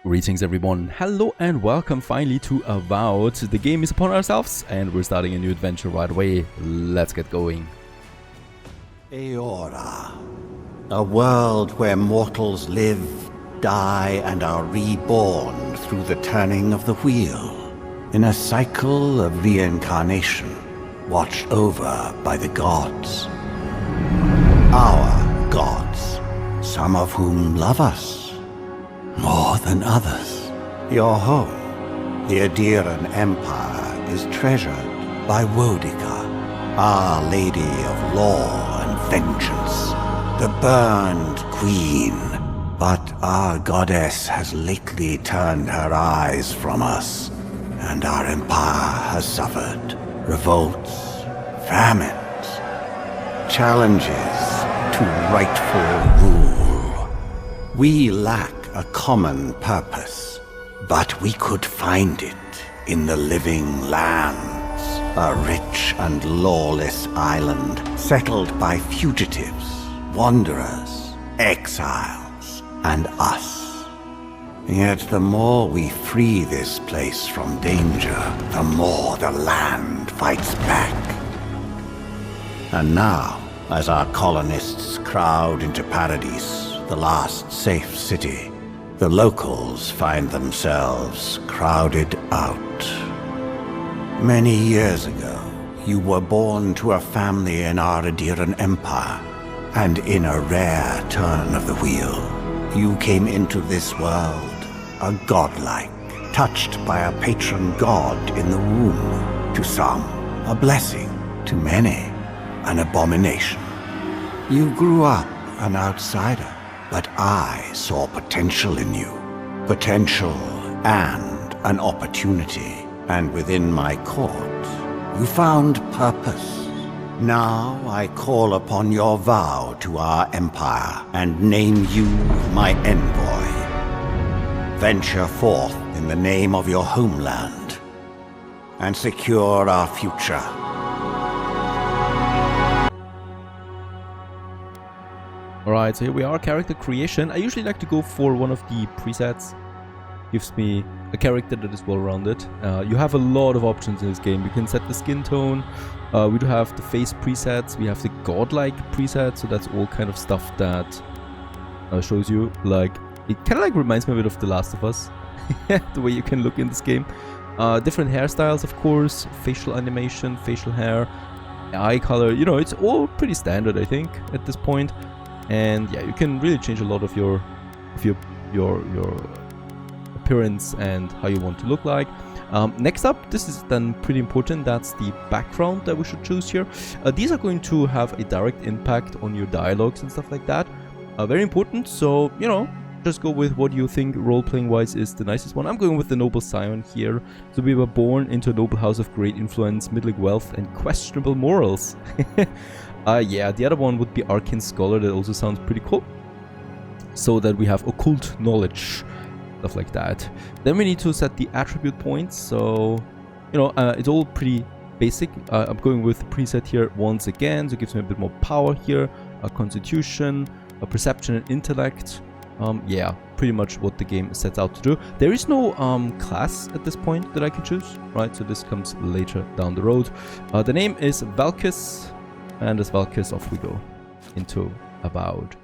Greetings everyone, hello and welcome finally to Avowed. The game is upon ourselves and we're starting a new adventure right away. Let's get going. Eora, a world where mortals live, die and are reborn through the turning of the wheel, in a cycle of reincarnation, watched over by the gods. Our gods, some of whom love us more than others. Your home, the Aedyr Empire, is treasured by Wodica, Our Lady of Law and Vengeance, the burned queen. But our goddess has lately turned her eyes from us, and our empire has suffered revolts, famines, challenges to rightful rule. We lack a common purpose, but we could find it in the living lands, a rich and lawless island settled by fugitives, wanderers, exiles, and us. Yet the more we free this place from danger, the more the land fights back. And now, as our colonists crowd into Paradise, the last safe city, the locals find themselves crowded out. Many years ago, you were born to a family in our Aedyr Empire, and in a rare turn of the wheel, you came into this world a godlike, touched by a patron god in the womb. To some, a blessing; to many, an abomination. You grew up an outsider, but I saw potential in you. Potential and an opportunity. And within my court, you found purpose. Now I call upon your vow to our empire and name you my envoy. Venture forth in the name of your homeland and secure our future. Alright, so here we are, character creation. I usually like to go for one of the presets. Gives me a character that is well-rounded. You have a lot of options in this game. You can set the skin tone. We do have the face presets. We have the godlike preset, so that's all kind of stuff that shows you. Like, it kind of like reminds me a bit of The Last of Us. The way you can look in this game. Different hairstyles, of course. Facial animation, facial hair, eye color. You know, it's all pretty standard, I think, at this point. And yeah, you can really change a lot of your appearance and how you want to look like. Next up, this is then pretty important. That's the background that we should choose here. These are going to have a direct impact on your dialogues and stuff like that. Very important. So, you know, just go with what you think role-playing wise is the nicest one. I'm going with the noble scion here. So we were born into a noble house of great influence, middling wealth, and questionable morals. Yeah, the other one would be arcane scholar. That also sounds pretty cool. So that we have occult knowledge, stuff like that. Then we need to set the attribute points. So, you know, it's all pretty basic. I'm going with the preset here once again. So it gives me a bit more power here. A constitution, a perception and intellect. Yeah, pretty much what the game sets out to do. There is no class at this point that I can choose, right? So this comes later down the road. The name is Valkis. And as Valkis, off we go into Avowed.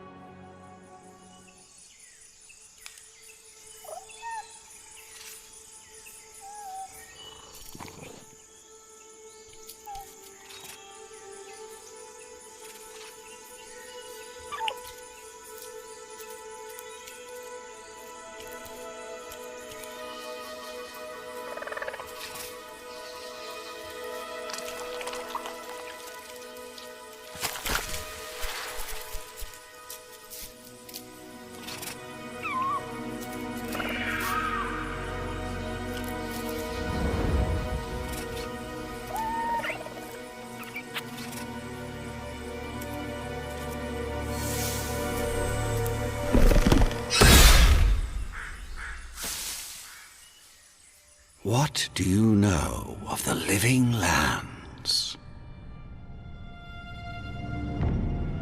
What do you know of the living lands?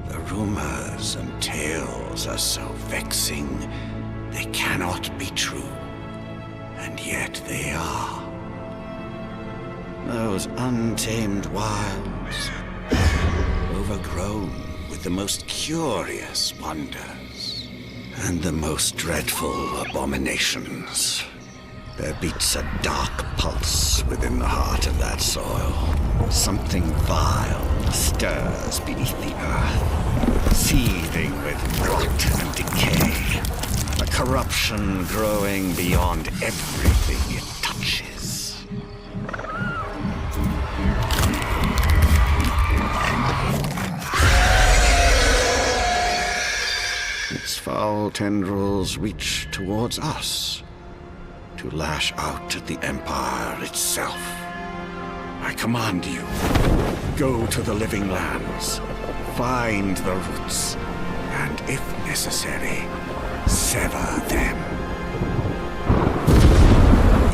The rumors and tales are so vexing, they cannot be true. yet they are. Those untamed wilds, overgrown with the most curious wonders and the most dreadful abominations. There beats a dark pulse within the heart of that soil. Something vile stirs beneath the earth, seething with rot and decay. A corruption growing beyond everything it touches. Its foul tendrils reach towards us, to lash out at the Empire itself. I command you, go to the living lands, find the roots, and if necessary, sever them.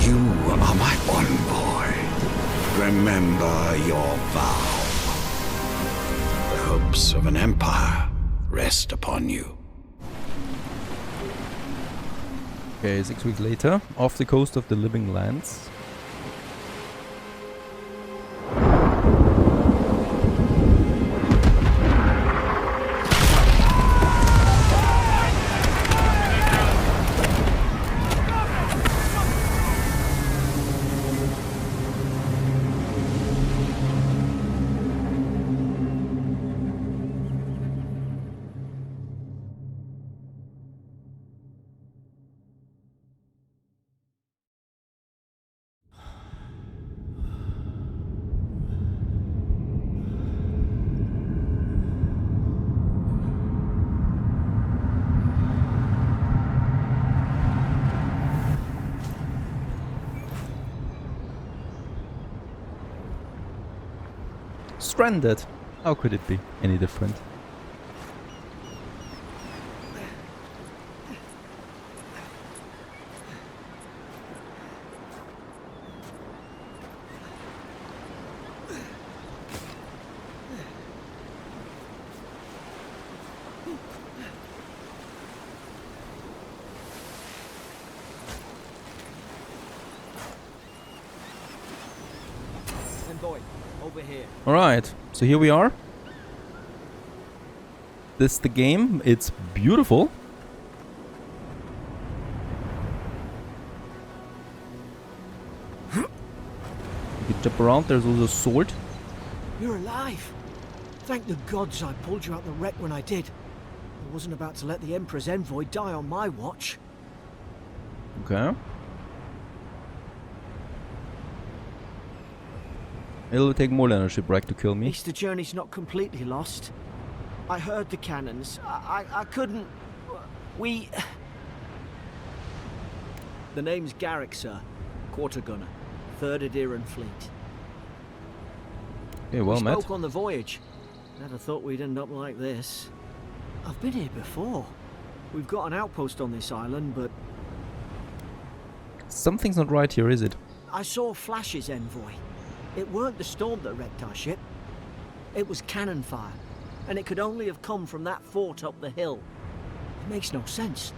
You are my one boy. Remember your vow. The hopes of an empire rest upon you. Okay, 6 weeks later, off the coast of the living lands. Stranded. How could it be any different? Envoy, over here. Alright, so here we are. This is the game. It's beautiful. You can jump around. There's also a sword. You're alive. Thank the gods I pulled you out the wreck when I did. I wasn't about to let the Emperor's envoy die on my watch. Okay. It'll take more than a shipwreck to kill At me. least the journey's not completely lost. I heard the cannons. I couldn't... We... The name's Garrick, sir. Quarter gunner. 3rd Aedyran fleet. Okay, well We met. spoke on the voyage. Never thought we'd end up like this. I've been here before. We've got an outpost on this island, but Something's not right here, is it? I saw flashes, envoy. It weren't the storm that wrecked our ship. It was cannon fire, and it could only have come from that fort up the hill. It makes no sense.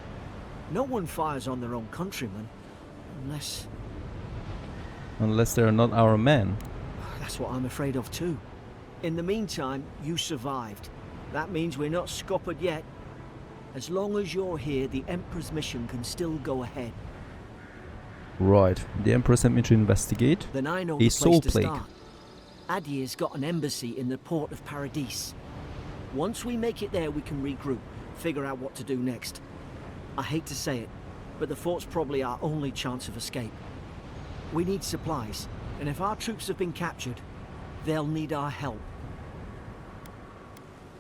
No one fires on their own countrymen, unless... Unless they're not our men. That's what I'm afraid of too. In the meantime, you survived. That means we're not scuppered yet. As long as you're here, the Emperor's mission can still go ahead. Right. The Emperor sent me to investigate. Then I know A the soul place to plague. start. Aedyr's got an embassy in the port of Paradis. Once we make it there, we can regroup, figure out what to do next. I hate to say it, but the fort's probably our only chance of escape. We need supplies, and if our troops have been captured, they'll need our help.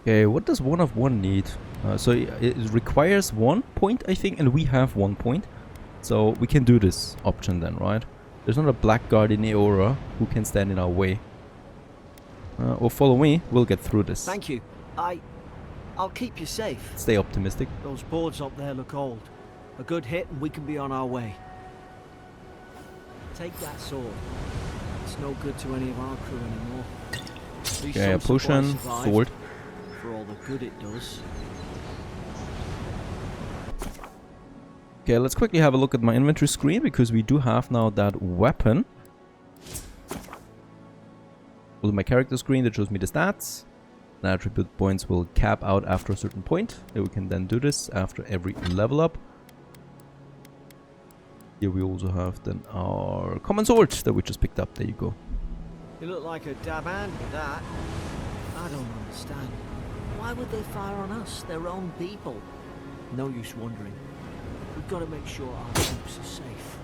Okay, what does 1 of 1 need? So it requires 1 point, I think, and we have 1 point. So we can do this option then, right? There's not a blackguard in Eora who can stand in our way. Or follow me, we'll get through this. Thank you. I'll keep you safe. Stay optimistic. Those boards up there look old. A good hit and we can be on our way. Take that sword. It's no good to any of our crew anymore. At least Okay, a some supplies potion, survived, sword. for all the good it does. Okay, let's quickly have a look at my inventory screen, because we do have now that weapon. Go to my character screen that shows me the stats. The attribute points will cap out after a certain point. And we can then do this after every level up. Here we also have then our common sword that we just picked up. There you go. You look like a dab hand with that. I don't understand. Why would they fire on us, their own people? No use wondering. We've got to make sure our troops are safe.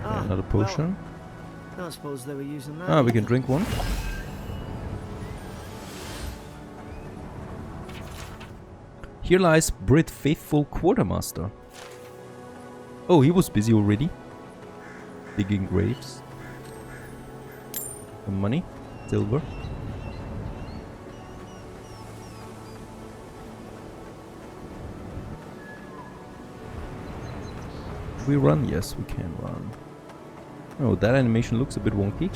Another potion. Well, I suppose they were using that. Ah, we can drink one. Here lies Brit Faithful Quartermaster. Oh, he was busy already. Digging graves. Some money. Silver. We run? Yes, we can run. Oh, that animation looks a bit wonky.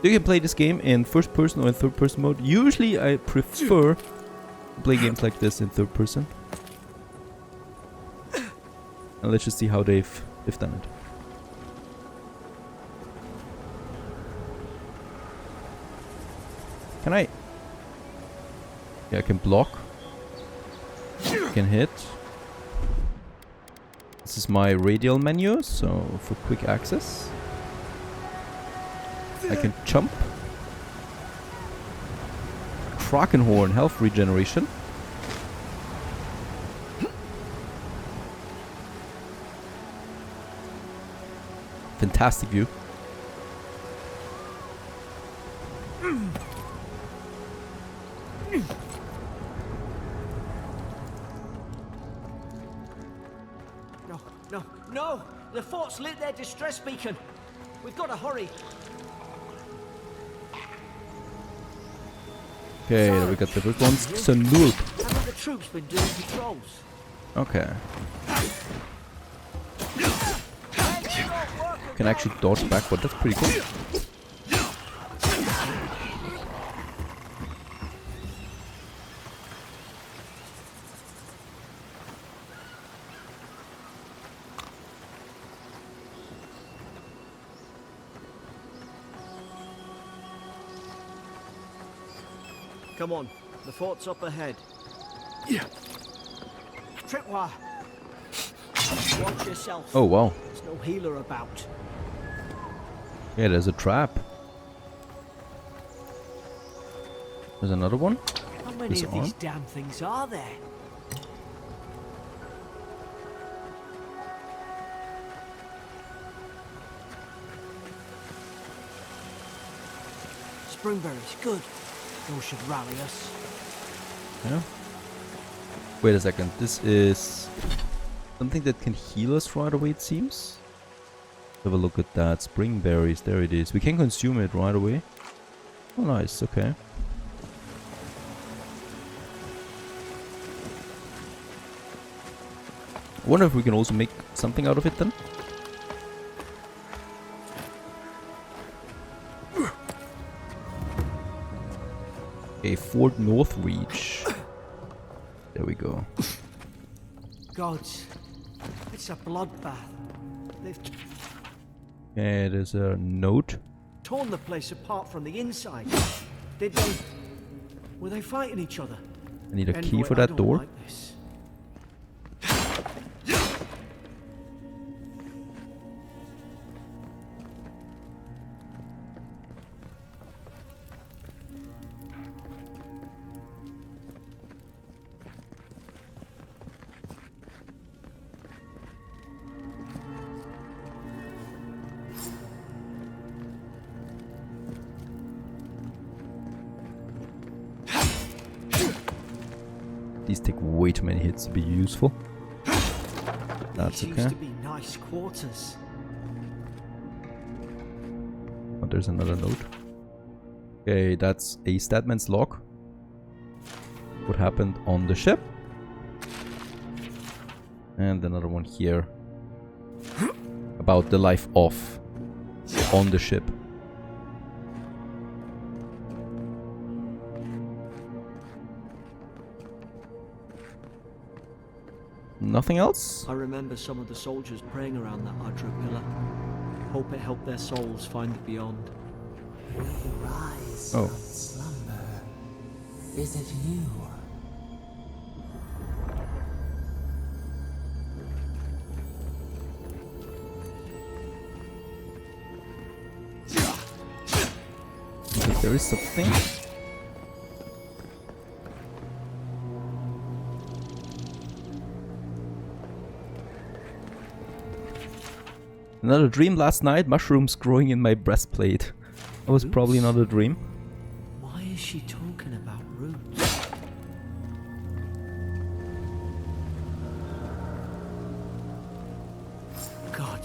You can play this game in first person or in third person mode. Usually I prefer to play games like this in third person. And let's just see how they've done it. Can I? Yeah, I can block. I can hit. This is my radial menu, so for quick access. I can jump. Krakenhorn, health regeneration. Fantastic view. No! The fort's lit their distress beacon. We've got to hurry. Okay, we got the first one. Sanulp. Haven't the troops been doing patrols? Okay. Can actually dodge backward. That's pretty cool. Come on, the fort's up ahead. Yeah. Tripwire. Watch yourself. Oh wow. There's no healer about. Yeah, there's a trap. There's another one. How many of these damn things are there? Springberries, good. Those should rally us. Yeah. Wait a second. This is something that can heal us right away, it seems. Have a look at that. Springberries. There it is. We can consume it right away. Oh, nice. Okay. I wonder if we can also make something out of it then. Okay, Fort North Reach. There we go. Gods, it's a bloodbath. They've Okay, there's a note. torn the place apart from the inside. Did they? Were they fighting each other? I need a key Envoy, for I that don't door. like this. These take way too many hits to be useful. That's These okay. used to be nice quarters. Oh, there's another note. Okay, that's a Statman's log. What happened on the ship? And another one here about the life off on the ship. Nothing else? I remember some of the soldiers praying around that Aedyr pillar. Hope it helped their souls find the beyond. Rise Oh. from slumber. Is it you? There is something. Another dream last night. Mushrooms growing in my breastplate. That was probably another dream. Why is she talking about roots? God,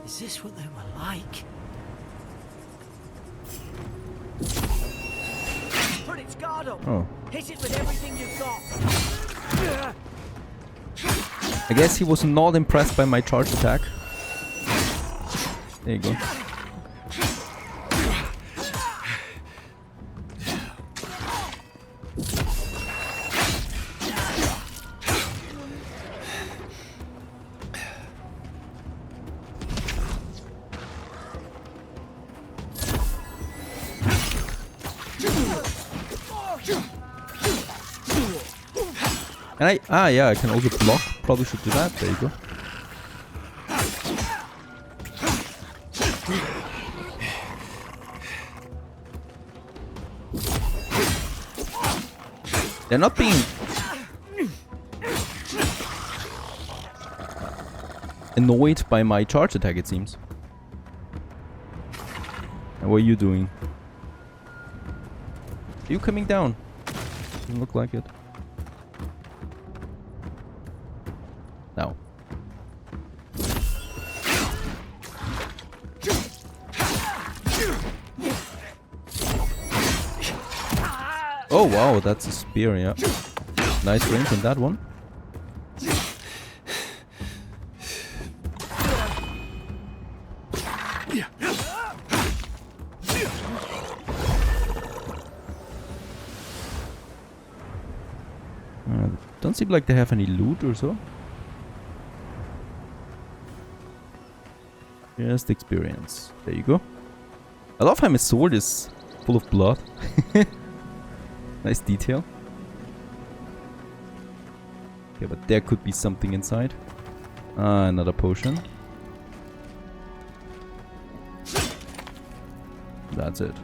is this what they were like? Put its guard up. Oh. Hit it with everything you've got. I guess he was not impressed by my charge attack. There you go. And yeah, I can also block. Probably should do that. There you go. They're not being annoyed by my charge attack, it seems. And what are you doing? Are you coming down? Doesn't look like it. No. Oh wow, that's a spear, yeah. Nice range on that one. Don't seem like they have any loot or so. Just experience. There you go. I love how my sword is full of blood. Nice detail. Okay, but there could be something inside. Ah, another potion. That's it.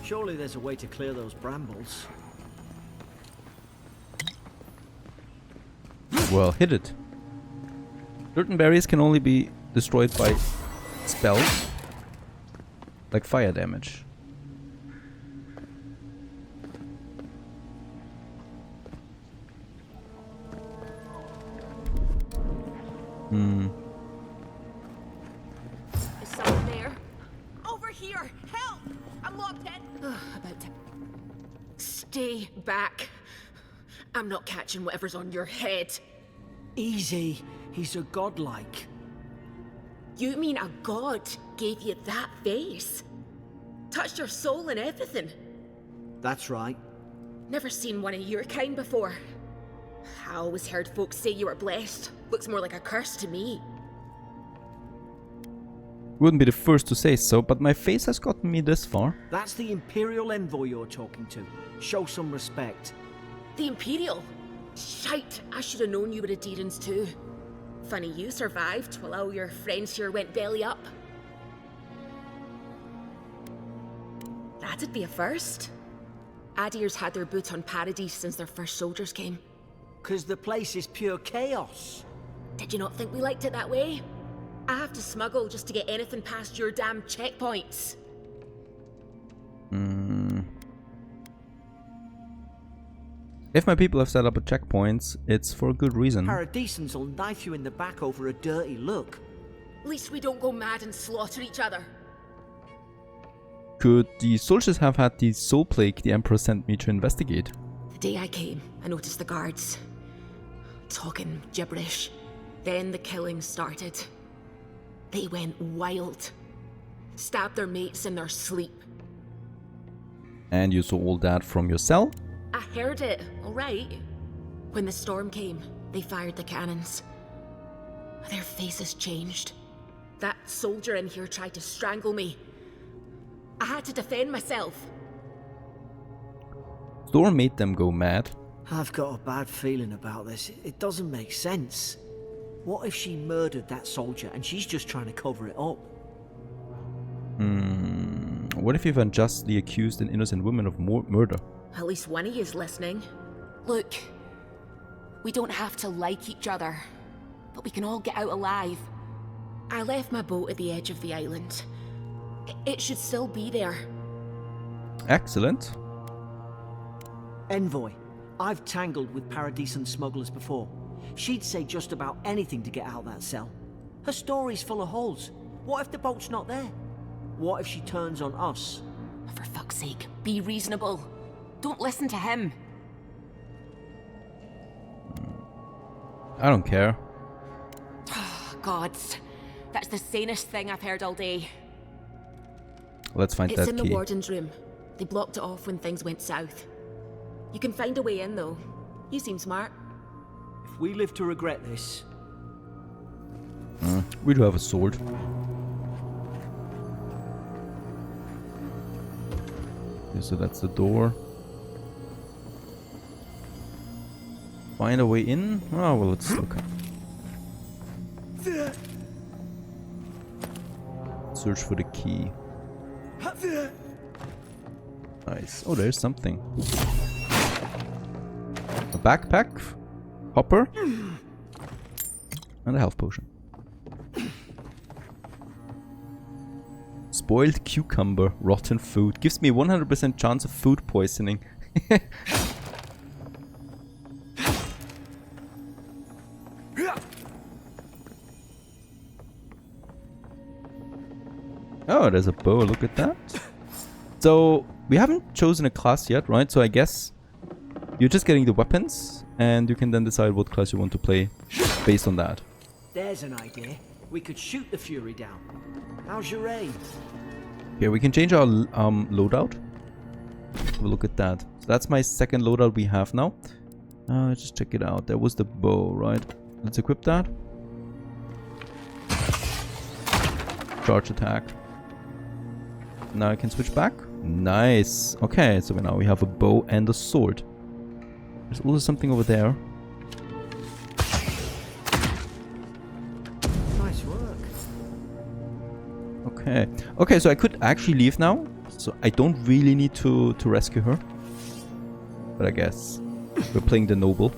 Surely there's a way to clear those brambles. Well, hit it. Certain berries can only be destroyed by spells, like fire damage. Is someone there? Over here! Help! I'm locked in! About to... Stay back. I'm not catching whatever's on your head. Easy. He's a godlike. You mean a god gave you that face? Touched your soul and everything? That's right. Never seen one of your kind before. I always heard folks say you were blessed. Looks more like a curse to me. Wouldn't be the first to say so, but my face has gotten me this far. That's the Imperial envoy you're talking to. Show some respect. The Imperial? Shite, I should have known you were Aedyrans too. Funny you survived while all your friends here went belly up. That'd be a first. Aedyr's had their boot on Paradise since their first soldiers came. 'Cause the place is pure chaos. Did you not think we liked it that way? I have to smuggle just to get anything past your damn checkpoints. If my people have set up a checkpoint, it's for a good reason. Paradisans will knife you in the back over a dirty look. At least we don't go mad and slaughter each other. Could the soldiers have had the soul plague the Emperor sent me to investigate? The day I came, I noticed the guards talking gibberish. Then the killing started. They went wild. Stabbed their mates in their sleep. And you saw all that from your cell? I heard it, alright. When the storm came, they fired the cannons. Their faces changed. That soldier in here tried to strangle me. I had to defend myself. Storm made them go mad. I've got a bad feeling about this. It doesn't make sense. What if she murdered that soldier and she's just trying to cover it up? What if you've unjustly accused an innocent woman of murder? At least one of you is listening. Look, we don't have to like each other, but we can all get out alive. I left my boat at the edge of the island. It should still be there. Excellent. Envoy, I've tangled with Paradisan smugglers before. She'd say just about anything to get out that cell. Her story's full of holes. What if the boat's not there? What if she turns on us? For fuck's sake, be reasonable. Don't listen to him. I don't care. Gods, that's the sanest thing I've heard all day. Let's find It's that in key. the warden's room. They blocked it off when things went south. You can find a way in, though. You seem smart. If we live to regret this... We do have a sword. Okay, so that's the door. Find a way in? Oh, well, let's look. Search for the key. Nice. Oh, there's something. A backpack, hopper, and a health potion. Spoiled cucumber, rotten food. Gives me 100% chance of food poisoning. Oh, there's a bow, look at that. So, we haven't chosen a class yet, right? So I guess you're just getting the weapons, and you can then decide what class you want to play based on that. There's an idea. We could shoot the Fury down. How's your aim? Okay, we can change our loadout. Have a look at that. So that's my second loadout we have now. Just check it out. There was the bow, right? Let's equip that. Charge attack. Now I can switch back. Nice. Okay, so now we have a bow and a sword. There's also something over there. Nice work. Okay. Okay, so I could actually leave now. So I don't really need to rescue her. But I guess we're playing the noble.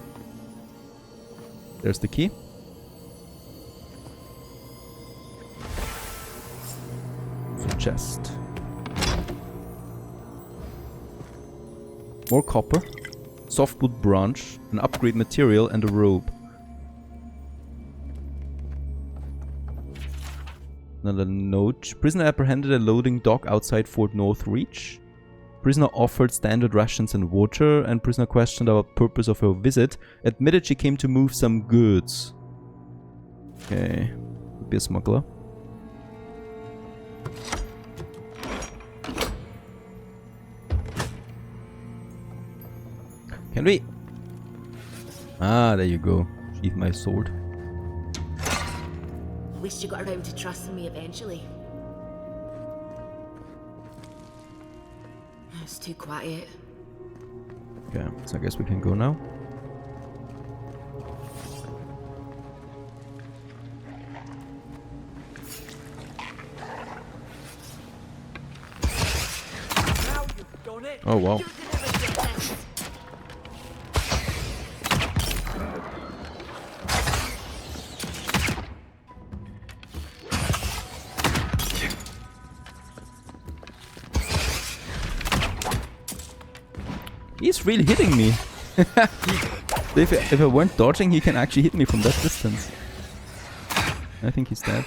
There's the key. Chest. More copper, softwood branch, an upgrade material, and a robe. Another note. Prisoner apprehended at loading dock outside Fort North Reach. Prisoner offered standard rations and water, and prisoner questioned about purpose of her visit. Admitted she came to move some goods. Okay, could be a smuggler. Can we? Ah, there you go. Sheath my sword. At least you got around to trusting me eventually. It's too quiet. Okay, so I guess we can go now. Now you've done it. Oh wow. You delivered this. He's really hitting me. If I weren't dodging, he can actually hit me from that distance. I think he's dead.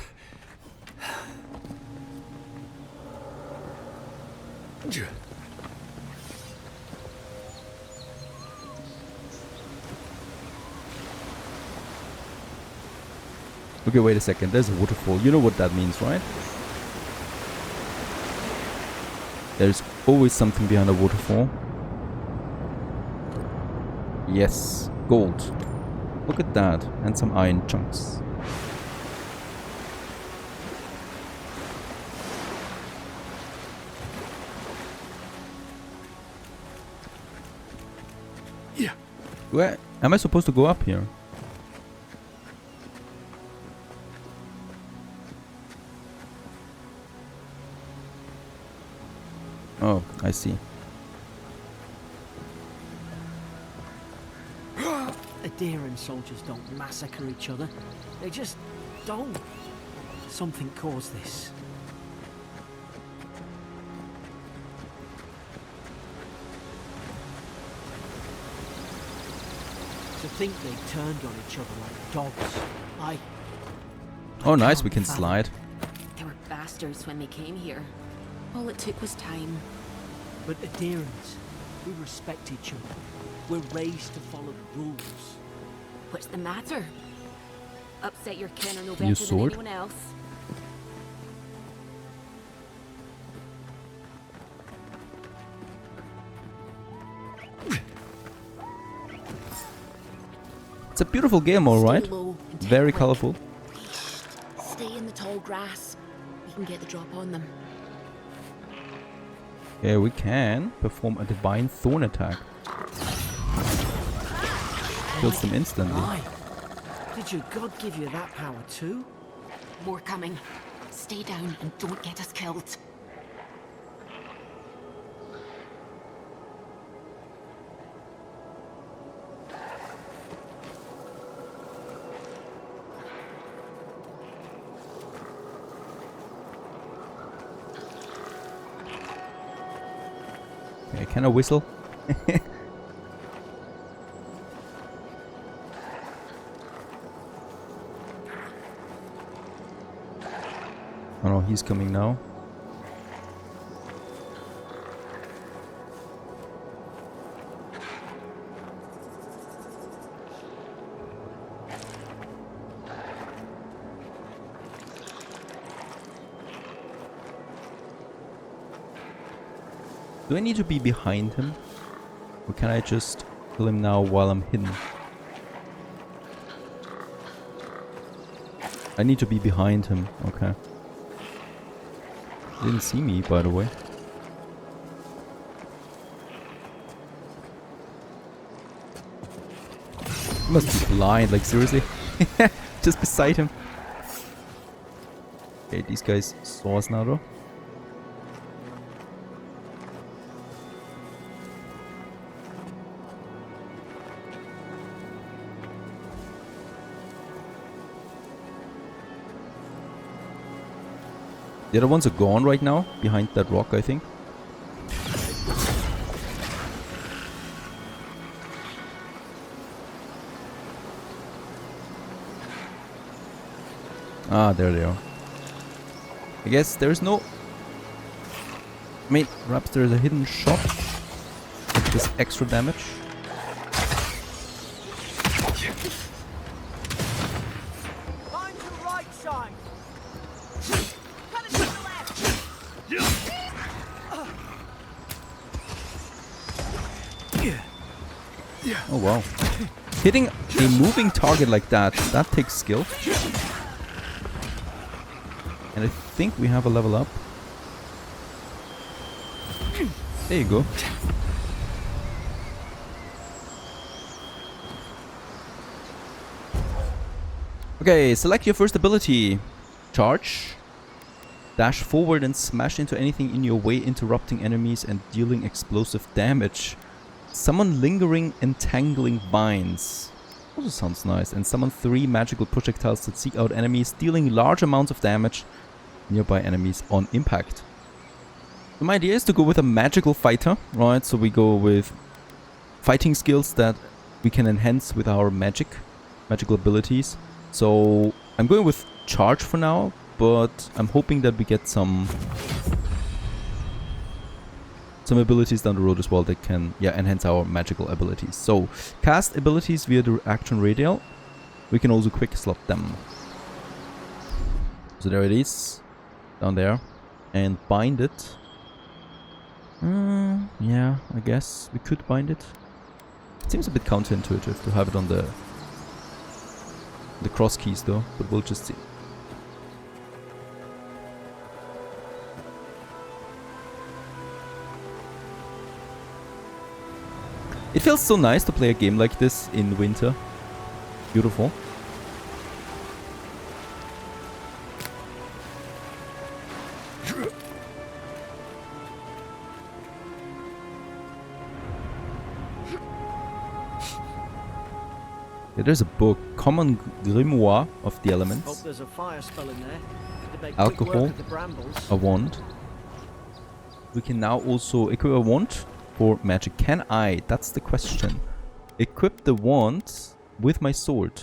Okay, wait a second. There's a waterfall. You know what that means, right? There's always something behind a waterfall. Yes, gold. Look at that. And some iron chunks. Yeah. Where am I supposed to go up here? Oh, I see. Aedyr soldiers don't massacre each other. They just don't. Something caused this. To think they turned on each other like dogs. Oh, nice, we can't can fathom. slide. They were bastards when they came here. All it took was time. But Aedyrans, we respect each other. We're raised to follow the rules. What's the matter? Upset your kin or no New better than sword? anyone else? It's a beautiful game, alright. Stay low and take Very quick. colorful. Stay in the tall grass. We can get the drop on them. Yeah, we can perform a divine thorn attack. Kills them instantly. Why? Did your god give you that power too? More coming. Stay down and don't get us killed. Okay, can I whistle? Oh no, he's coming now. Do I need to be behind him? Or can I just kill him now while I'm hidden? I need to be behind him, okay. Didn't see me, by the way. He must be blind, like seriously? Just beside him. Okay, these guys saw us now though. The other ones are gone right now, behind that rock, I think. Ah, there they are. I guess there's no... I mean, perhaps there's a hidden shot with this extra damage. Find your right side. Oh wow. Hitting a moving target like that takes skill. And I think we have a level up. There you go. Okay, select your first ability. Charge. Dash forward and smash into anything in your way, interrupting enemies and dealing explosive damage. Summon lingering entangling vines. Also sounds nice. And summon 3 magical projectiles that seek out enemies, dealing large amounts of damage nearby enemies on impact. So my idea is to go with a magical fighter, right? So we go with fighting skills that we can enhance with our magical abilities. So I'm going with charge for now, but I'm hoping that we get some abilities down the road as well that can enhance our magical abilities. So cast abilities via the action radial. We can also quick slot them. So there it is, down there, and bind it. Yeah, I guess we could bind it. It seems a bit counterintuitive to have it on the cross keys though, but we'll just see. It feels so nice to play a game like this in winter. Beautiful. Yeah, there's a book, Common Grimoire of the Elements. Hope there's a fire spell in there. To make quick Alcohol, work of the brambles. a wand. We can now also equip a wand for magic. Can I? That's the question. Equip the wand with my sword.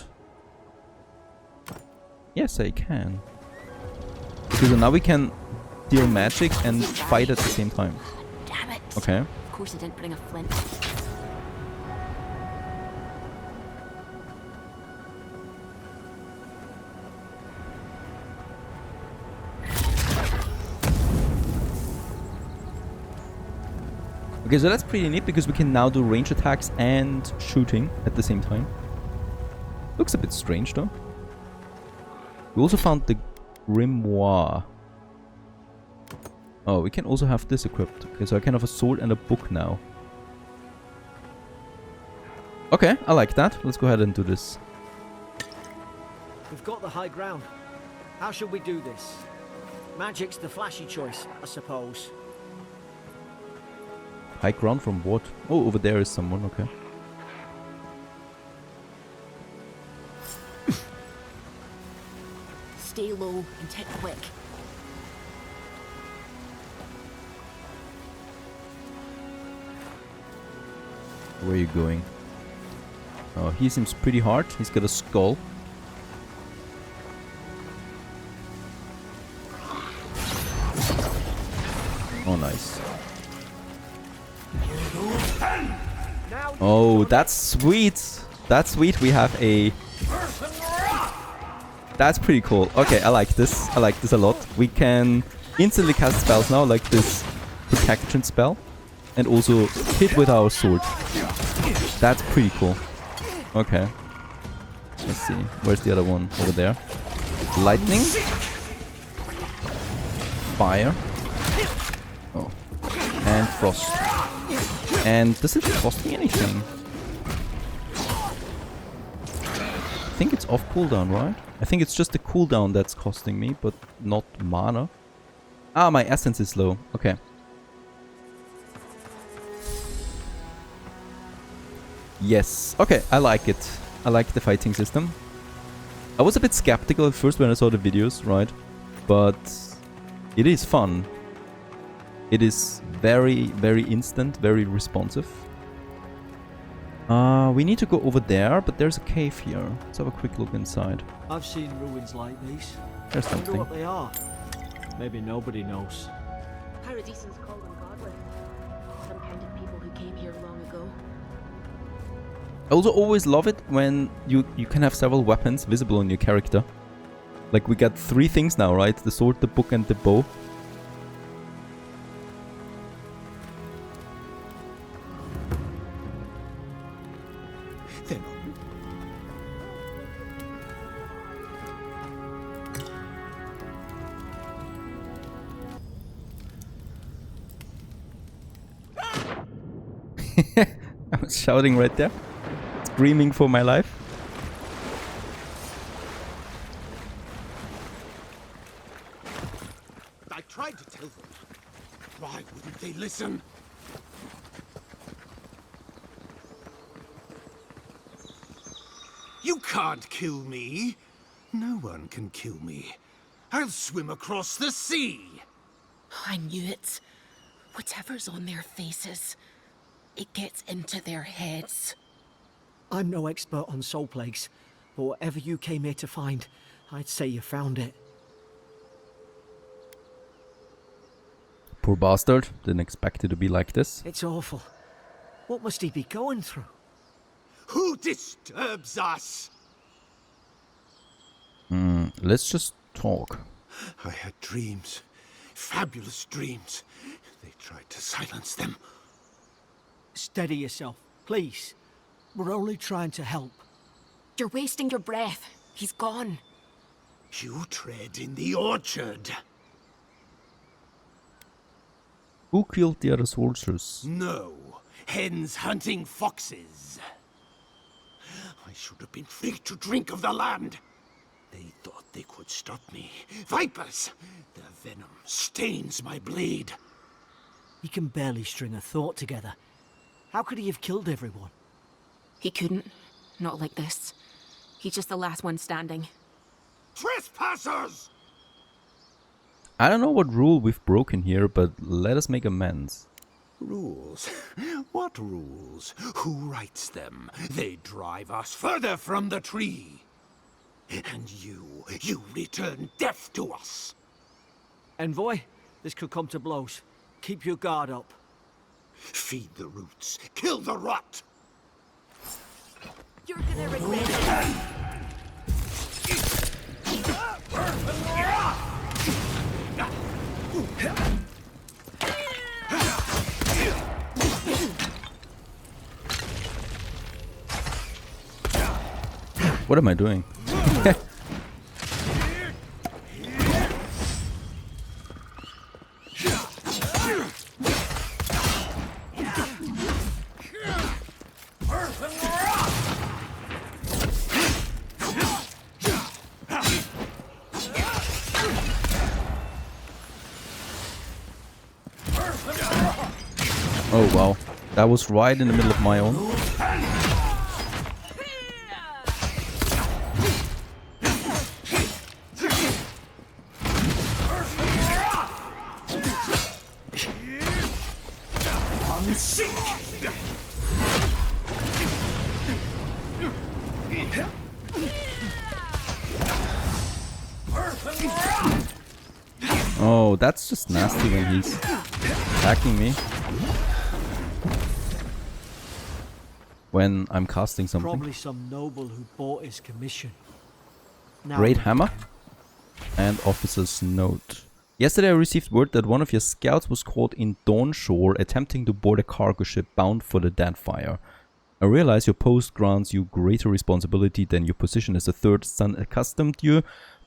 Yes, I can. Okay, so now we can deal magic and fight at the same time. Damn it. Okay. Of course I didn't bring a flint. Okay, so that's pretty neat because we can now do range attacks and shooting at the same time. Looks a bit strange though. We also found the grimoire. Oh, we can also have this equipped. Okay, so I can have a sword and a book now. Okay, I like that. Let's go ahead and do this. We've got the high ground. How should we do this? Magic's the flashy choice, I suppose. High ground from what? Oh, over there is someone, okay. Stay low and hit quick. Where are you going? Oh, he seems pretty hard. He's got a skull. Oh, nice. Oh, that's sweet. That's sweet. We have a... That's pretty cool. Okay, I like this. I like this a lot. We can instantly cast spells now, like this protection spell. And also hit with our sword. That's pretty cool. Okay. Let's see. Where's the other one? Over there. Lightning. Fire. Oh. And frost. And does it cost me anything? I think it's off cooldown, right? I think it's just the cooldown that's costing me, but not mana. Ah, my essence is low. Okay. Yes. Okay, I like it. I like the fighting system. I was a bit skeptical at first when I saw the videos, right? But it is fun. It is very, very instant, very responsive. We need to go over there, but there's a cave here. Let's have a quick look inside. I've seen ruins like these. There's I wonder something. what they are. Maybe nobody knows. Paradisans call them godless. Some kind of people who came here long ago. I also always love it when you can have several weapons visible on your character. Like we got 3 things now, right? The sword, the book, and the bow. I was shouting right there, screaming for my life. I tried to tell them. Why wouldn't they listen? You can't kill me. No one can kill me. I'll swim across the sea. I knew it. Whatever's on their faces. It gets into their heads. I'm no expert on soul plagues, but whatever you came here to find, I'd say you found it. Poor bastard. Didn't expect it to be like this. It's awful. What must he be going through? Who disturbs us? Let's just talk. I had dreams. Fabulous dreams. They tried to silence them. Steady yourself, please. We're only trying to help. You're wasting your breath. He's gone. You tread in the orchard. Who killed the other soldiers? No. Hens hunting foxes. I should have been free to drink of the land. They thought they could stop me. Vipers! Their venom stains my blade. He can barely string a thought together. How could he have killed everyone? He couldn't. Not like this. He's just the last one standing. Trespassers! I don't know what rule we've broken here, but let us make amends. Rules? What rules? Who writes them? They drive us further from the tree. And you return death to us. Envoy, this could come to blows. Keep your guard up. Feed the roots, kill the rot. You're gonna regret it. What am I doing? Oh wow, that was right in the middle of my own. Oh, that's just nasty when he's attacking me. When I'm casting something. Probably some noble who bought his commission. Now Great hammer and officer's note. Yesterday I received word that one of your scouts was caught in Dawnshore attempting to board a cargo ship bound for the Deadfire. I realize your post grants you greater responsibility than your position as a third son accustomed you,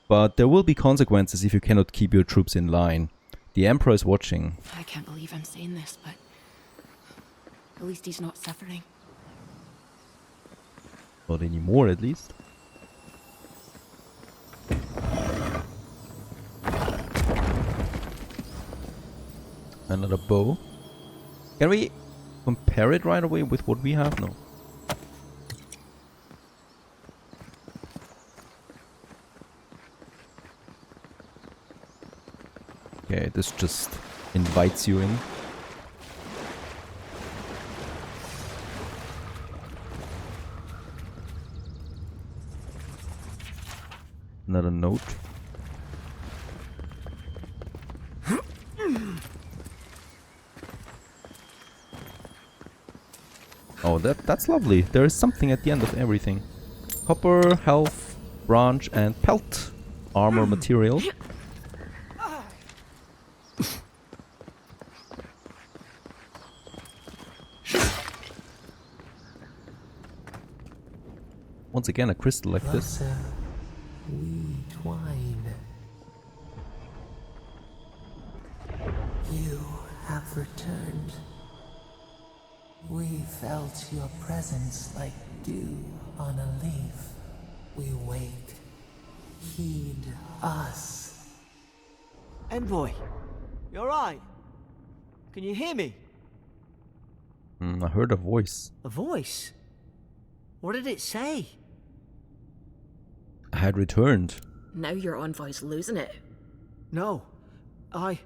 but there will be consequences if you cannot keep your troops in line. The Emperor is watching. I can't believe I'm saying this, but at least he's not suffering. Not anymore, at least. Another bow. Can we compare it right away with what we have? No. Okay, this just invites you in. Another note. Oh, that's lovely. There is something at the end of everything. Copper, health, branch, and pelt. Armor material. Once again, a crystal like this. Closer we twine. You have returned. We felt your presence like dew on a leaf. We wake. Heed us. Envoy, you alright? Can you hear me? I heard a voice. A voice? What did it say? I had returned. Now your envoy's losing it. No, I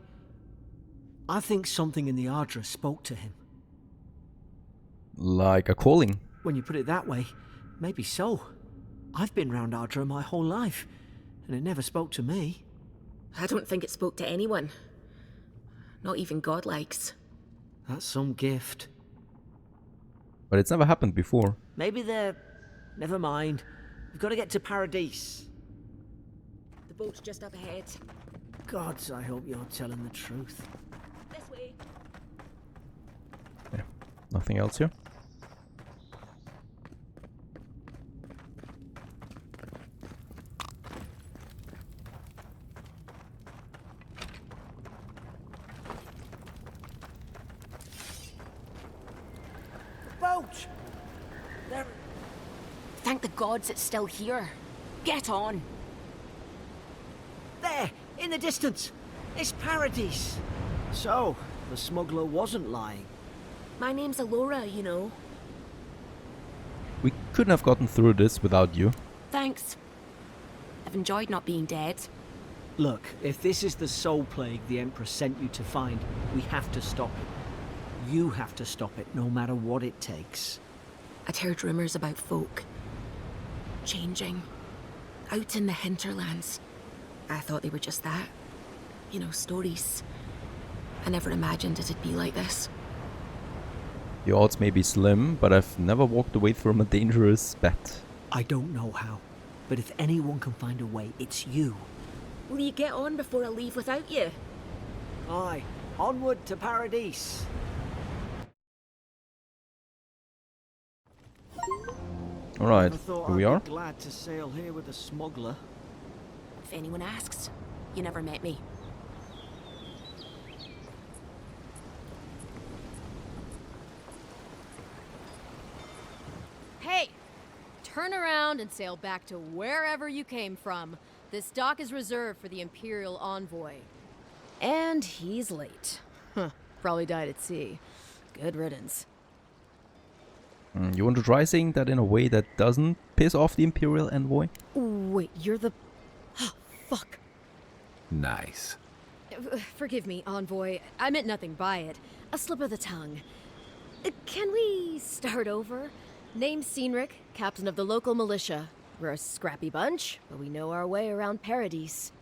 think something in the Aedyr spoke to him. Like a calling. When you put it that way, maybe so. I've been round Aedyr my whole life, and it never spoke to me. I don't think it spoke to anyone. Not even godlikes. That's some gift. But it's never happened before. Maybe they're... Never mind. We've got to get to Paradise. The boat's just up ahead. Gods, I hope you're telling the truth. This way. Yeah. Nothing else here. Boat! There... Thank the gods it's still here. Get on. There! In the distance! It's Paradise! So, the smuggler wasn't lying. My name's Eora, you know. We couldn't have gotten through this without you. Thanks. I've enjoyed not being dead. Look, if this is the soul plague the Emperor sent you to find, we have to stop it. You have to stop it, no matter what it takes. I'd heard rumors about folk changing out in the hinterlands. I thought they were just that. You know, stories. I never imagined it'd be like this. The odds may be slim, but I've never walked away from a dangerous bet. I don't know how, but if anyone can find a way, it's you. Will you get on before I leave without you? Aye, onward to Paradise. Alright, I thought here we I'd are. be glad to sail here with a smuggler. If anyone asks, you never met me. Hey! Turn around and sail back to wherever you came from. This dock is reserved for the Imperial envoy. And he's late. Huh, probably died at sea. Good riddance. You want to try saying that in a way that doesn't piss off the Imperial envoy? Wait, you're the... Fuck. Nice. Forgive me, envoy. I meant nothing by it. A slip of the tongue. Can we start over? Name's Cynric, captain of the local militia. We're a scrappy bunch, but we know our way around Paradise.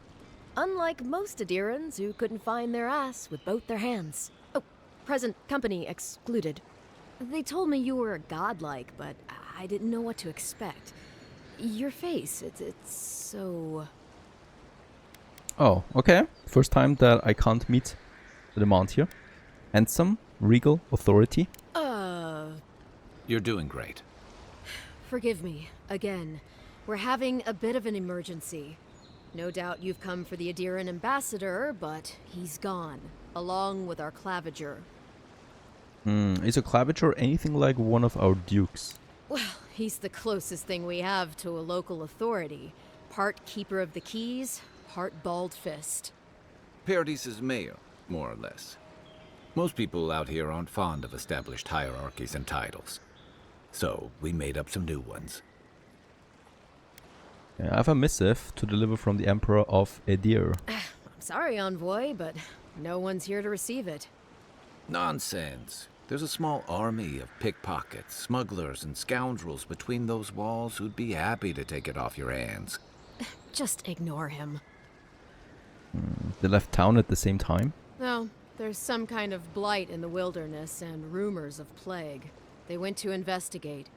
Unlike most Aedyrans who couldn't find their ass with both their hands. Oh, present company excluded. They told me you were a godlike, but I didn't know what to expect. Your face, it's so... Oh, okay. First time that I can't meet the demand here. Handsome, regal, authority. You're doing great. Forgive me, again. We're having a bit of an emergency. No doubt you've come for the Aedyran ambassador, but he's gone, along with our claviger. Is a claviger anything like one of our dukes? Well, he's the closest thing we have to a local authority. Part keeper of the keys, part bald fist. Paradise's mayor, more or less. Most people out here aren't fond of established hierarchies and titles. So, we made up some new ones. I have a missive to deliver from the Emperor of Aedyr. I'm sorry, envoy, but no one's here to receive it. Nonsense. There's a small army of pickpockets, smugglers, and scoundrels between those walls who'd be happy to take it off your hands. Just ignore him. They left town at the same time? No, there's some kind of blight in the wilderness and rumors of plague. They went to investigate.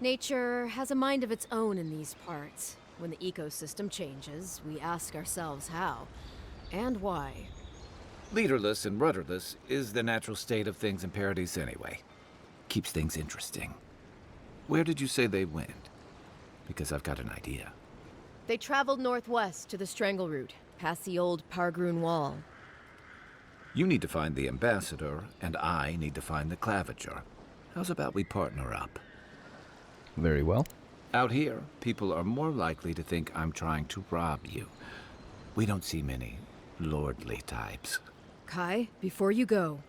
Nature has a mind of its own in these parts. When the ecosystem changes, we ask ourselves how and why. Leaderless and rudderless is the natural state of things in Paradise anyway. Keeps things interesting. Where did you say they went? Because I've got an idea. They traveled northwest to the Strangle Route, past the old Pargroon Wall. You need to find the ambassador, and I need to find the claviger. How's about we partner up? Very well. Out here, people are more likely to think I'm trying to rob you. We don't see many lordly types. Kai, before you go,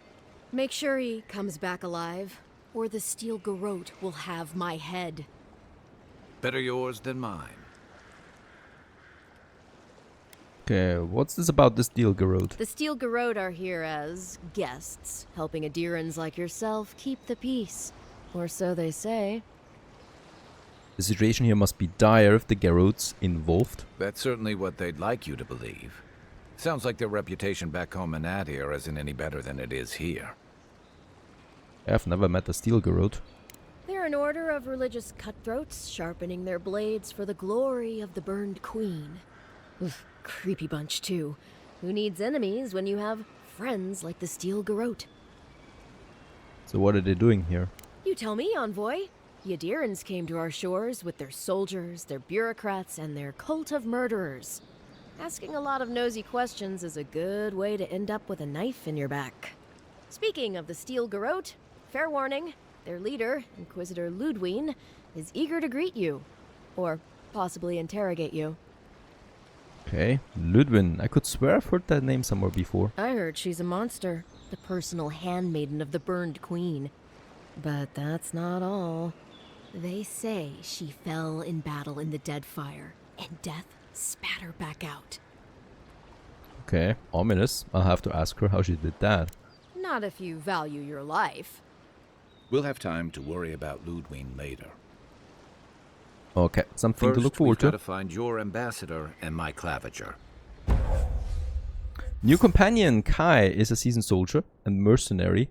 make sure he comes back alive, or the steel garrote will have my head. Better yours than mine. Okay, what's this about this deal, Garrod? The steel garrote are here as guests, helping Aedyrans like yourself keep the peace. Or so they say. The situation here must be dire if the Garrote's involved. That's certainly what they'd like you to believe. Sounds like their reputation back home in Aedyr isn't any better than it is here. I've never met a steel Garrote. They're an order of religious cutthroats, sharpening their blades for the glory of the burned queen. Oof, creepy bunch, too. Who needs enemies when you have friends like the steel Garrote? So what are they doing here? You tell me, Envoy. The Aedyrans came to our shores with their soldiers, their bureaucrats, and their cult of murderers. Asking a lot of nosy questions is a good way to end up with a knife in your back. Speaking of the steel Garrote, fair warning, their leader, Inquisitor Ludwine, is eager to greet you. Or possibly interrogate you. Okay, Ludwin. I could swear I've heard that name somewhere before. I heard she's a monster, the personal handmaiden of the burned queen. But that's not all. They say she fell in battle in the Deadfire, and death spat her back out. Okay, ominous. I'll have to ask her how she did that. Not if you value your life. We'll have time to worry about Ludwine later. Okay, something to look First, forward we've got to. to find your ambassador and my claviger. New companion Kai is a seasoned soldier and mercenary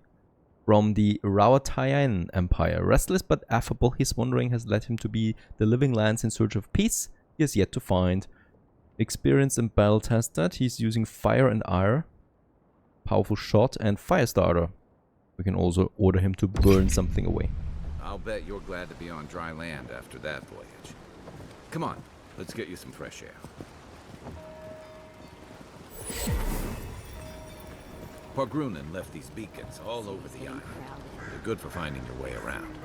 from the Rauatayan Empire. Restless but affable, his wandering has led him to be the living lands in search of peace he has yet to find. Experienced and battle tested, he's using fire and ire, powerful shot, and fire starter. We can also order him to burn something away. I'll bet you're glad to be on dry land after that voyage. Come on, let's get you some fresh air. Pargrunen left these beacons all over the island. They're good for finding your way around.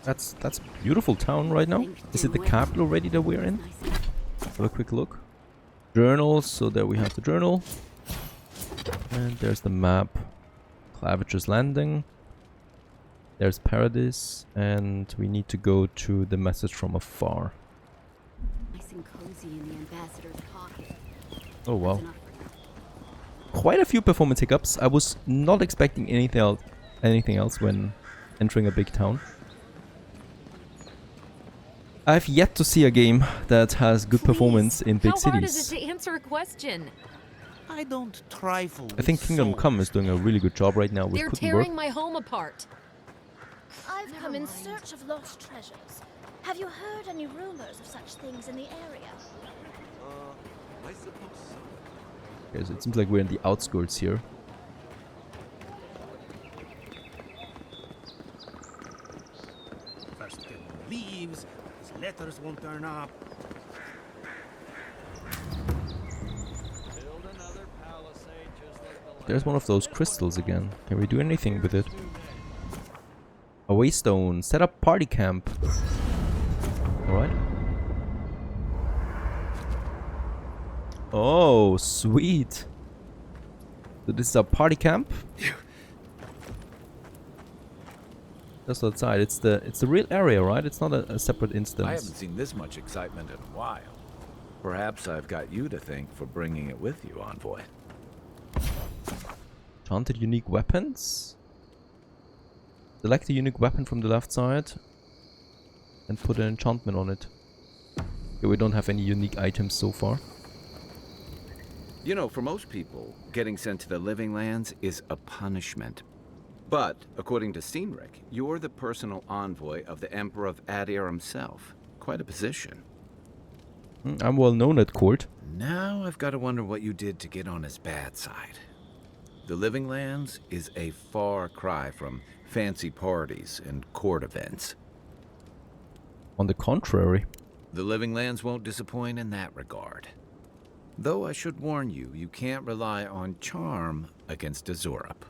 That's a beautiful town right now. Is it the capital already that we're in? Have a quick look. Journals, so there we have the journal. And there's the map. Claviger's Landing. There's Paradise, and we need to go to the message from afar. Nice and cozy in the ambassador's pocket. Oh wow. Quite a few performance hiccups. I was not expecting anything else when entering a big town. I've yet to see a game that has good performance in big How hard is cities. it to answer a question? I don't trifle I think with Kingdom souls. Come is doing a really good job right now with They're cooking tearing work. my home apart. I've come in search of lost treasures. Have you heard any rumors of such things in the area? I suppose so. Okay, so it seems like we're in the outskirts here. First everyone leaves, his letters won't turn up. There's one of those crystals again. Can we do anything with it? A waystone. Set up party camp. Alright. Oh, sweet. So this is a party camp. Just outside. It's the real area, right? It's not a separate instance. I haven't seen this much excitement in a while. Perhaps I've got you to thank for bringing it with you, Envoy. Enchanted unique weapons. Select a unique weapon from the left side and put an enchantment on it. Okay, we don't have any unique items so far. You know, for most people, getting sent to the Living Lands is a punishment. But, according to Cynric, you're the personal envoy of the Emperor of Aedyr himself. Quite a position. I'm well known at court. Now I've got to wonder what you did to get on his bad side. The Living Lands is a far cry from fancy parties and court events. On the contrary. The Living Lands won't disappoint in that regard. Though I should warn you, you can't rely on charm against Azurup.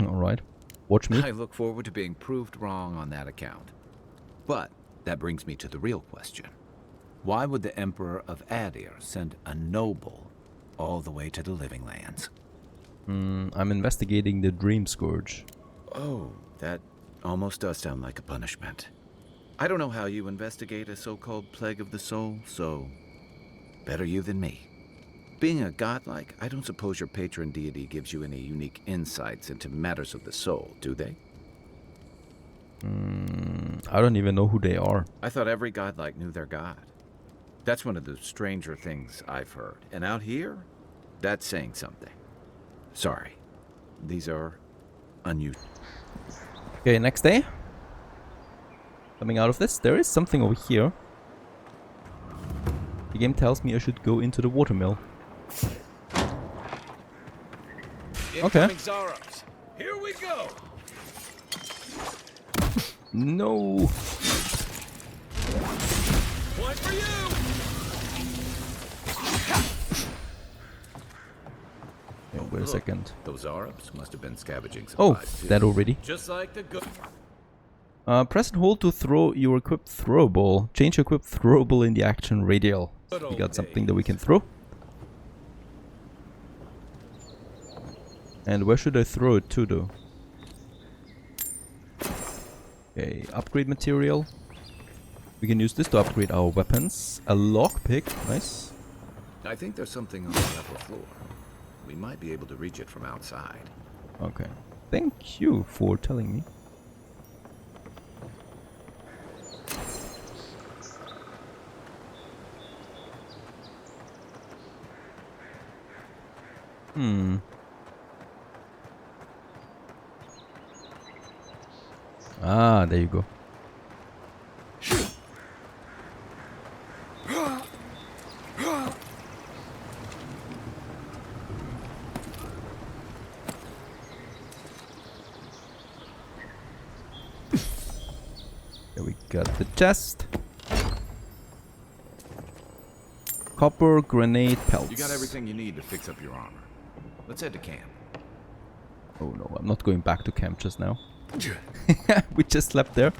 Alright. Watch me. I look forward to being proved wrong on that account. But that brings me to the real question. Why would the Emperor of Aedyr send a noble all the way to the Living Lands? I'm investigating the Dream Scourge. Oh, that almost does sound like a punishment. I don't know how you investigate a so-called plague of the soul, so better you than me. Being a godlike, I don't suppose your patron deity gives you any unique insights into matters of the soul, do they? I don't even know who they are. I thought every godlike knew their god. That's one of the stranger things I've heard. And out here, that's saying something. Sorry. These are unusual. Okay, next day. Coming out of this, there is something over here. The game tells me I should go into the watermill. Okay. Here we go. No. One for you. Oh, wait a second. Those Arabs must have been scavenging Oh, supplies too. that already. Just like the good. Press and hold to throw your equipped throwable. Change your equipped throwable in the action radial. We got something that we can throw. And where should I throw it to, though? Okay, upgrade material. We can use this to upgrade our weapons. A lockpick, nice. I think there's something on the upper floor. We might be able to reach it from outside. Okay, thank you for telling me. Ah, there you go. There we got the chest. Copper grenade pelts. You got everything you need to fix up your armor. Let's head to camp. Oh no, I'm not going back to camp just now. We just slept there.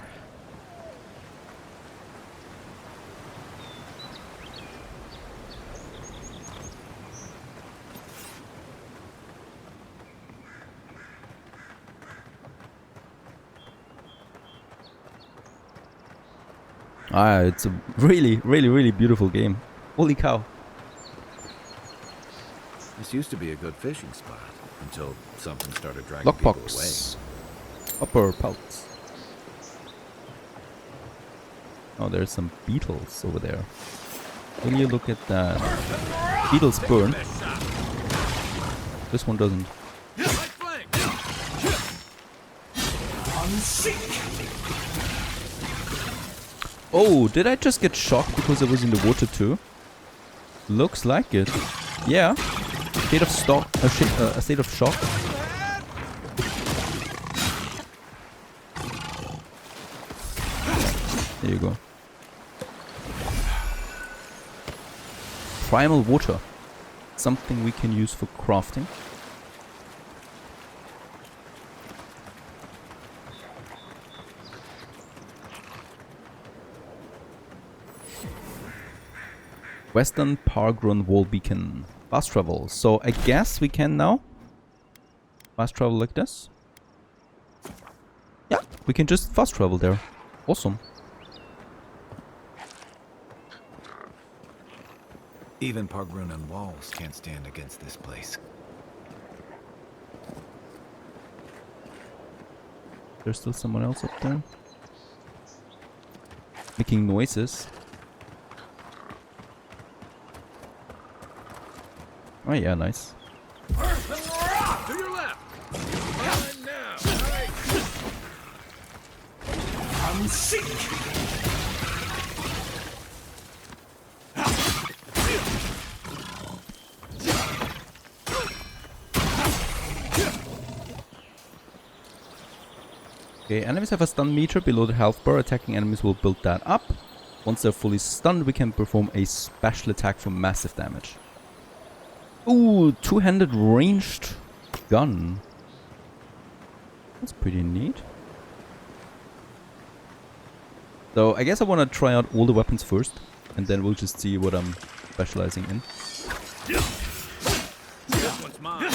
Ah, it's a really beautiful game. Holy cow. This used to be a good fishing spot until something started dragging people away. Lockbox. Upper pelts. Oh, there's some beetles over there. Will you look at that? Beetles burn. This one doesn't. Oh, did I just get shocked because I was in the water too? Looks like it. Yeah. State of stock. A state of shock. There you go. Primal water. Something we can use for crafting. Western Pargrun wall beacon. Fast travel. So I guess we can now fast travel like this. Yeah, we can just fast travel there. Awesome. Even Pargrunan walls can't stand against this place. There's still someone else up there. Making noises. Oh yeah, nice. To your left. And now. I'm sick. Okay, enemies have a stun meter below the health bar. Attacking enemies will build that up. Once they're fully stunned, we can perform a special attack for massive damage. Ooh, two-handed ranged gun. That's pretty neat. So I guess I want to try out all the weapons first, and then we'll just see what I'm specializing in. This one's mine.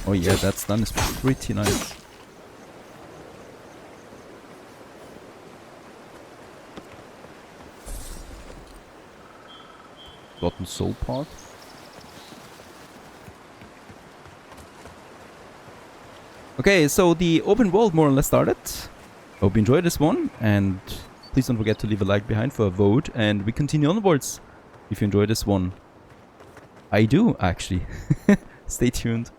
Oh yeah, that stun is pretty nice. Forgotten Soul part. Okay, so the open world more or less started. Hope you enjoyed this one, and please don't forget to leave a like behind for a vote, and we continue onwards if you enjoyed this one. I do, actually. Stay tuned.